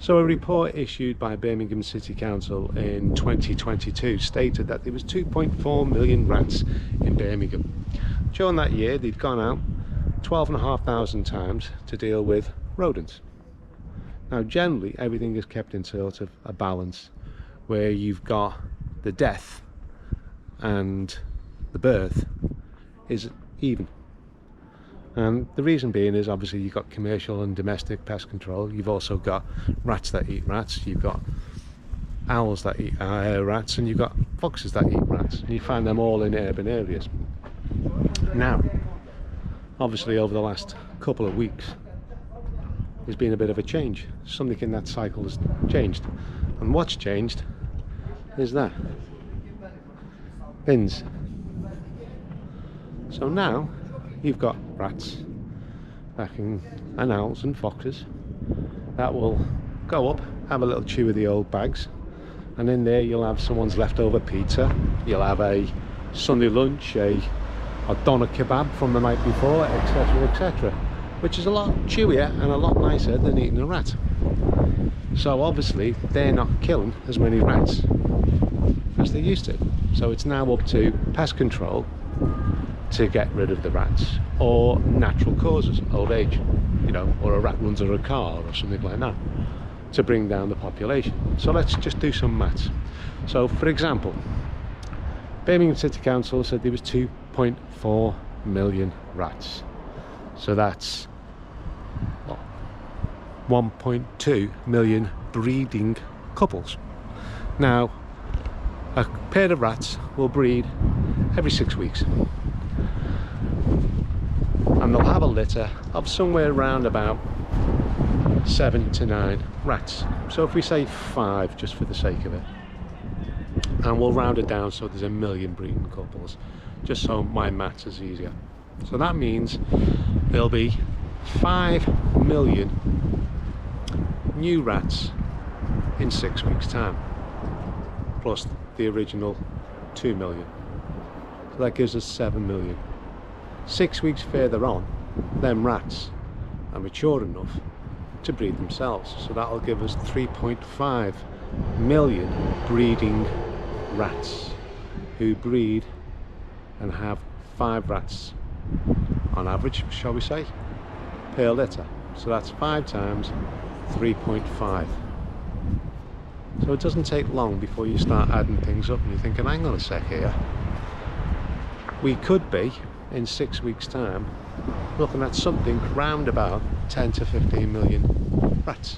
So a report issued by Birmingham City Council in 2022 stated that there was 2.4 million rats in Birmingham. During that year they'd gone out 12,500 times to deal with rodents. Now generally everything is kept in sort of a balance where you've got the death and the birth is even. And the reason being is obviously you've got commercial and domestic pest control. You've also got rats that eat rats. You've got owls that eat rats, and you've got foxes that eat rats. And you find them all in urban areas. Now, obviously over the last couple of weeks, there's been a bit of a change. Something in that cycle has changed. And what's changed is that. Bins. So now, you've got rats and owls and foxes that will go up, have a little chew of the old bags, and in there you'll have someone's leftover pizza, you'll have a Sunday lunch, a doner kebab from the night before, etc, etc, which is a lot chewier and a lot nicer than eating a rat. So obviously they're not killing as many rats as they used to. So it's now up to pest control to get rid of the rats, or natural causes, old age, you know, or a rat runs over a car or something like that, to bring down the population. So let's just do some maths. So for example, Birmingham City Council said there was 2.4 million rats. So that's 1.2 million breeding couples. Now, a pair of rats will breed every 6 weeks. And they'll have a litter of somewhere around about 7 to 9 rats. So if we say 5 just for the sake of it, and we'll round it down so there's 1 million breeding couples, just so my maths is easier. So that means there'll be 5 million new rats in 6 weeks time, plus the original 2 million. So that gives us 7 million. 6 weeks further on, them rats are mature enough to breed themselves. So that'll give us 3.5 million breeding rats who breed and have 5 rats on average, shall we say, per litter. So that's 5 times 3.5. So it doesn't take long before you start adding things up and you're thinking, hang on a sec here, we could be in 6 weeks time looking at something round about 10 to 15 million rats.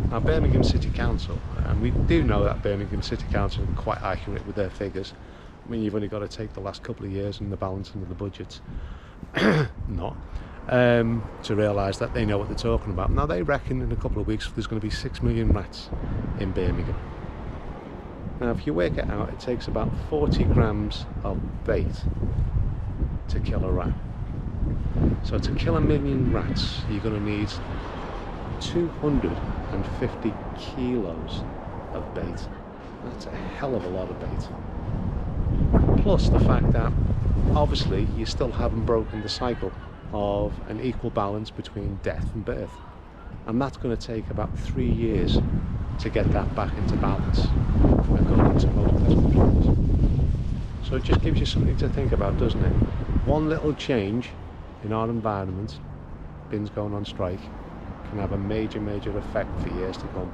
Now Birmingham City Council, and we do know that Birmingham City Council are quite accurate with their figures. I mean, you've only got to take the last couple of years and the balancing of the budgets to realise that they know what they're talking about. Now they reckon in a couple of weeks there's going to be 6 million rats in Birmingham. Now if you work it out, it takes about 40 grams of bait to kill a rat. So to kill 1 million rats, you're going to need 250 kilos of bait. That's a hell of a lot of bait. Plus the fact that obviously you still haven't broken the cycle of an equal balance between death and birth. And that's going to take about 3 years to get that back into balance, according to most pest controllers. So it just gives you something to think about, doesn't it? One little change in our environment, bins going on strike, can have a major effect for years to come.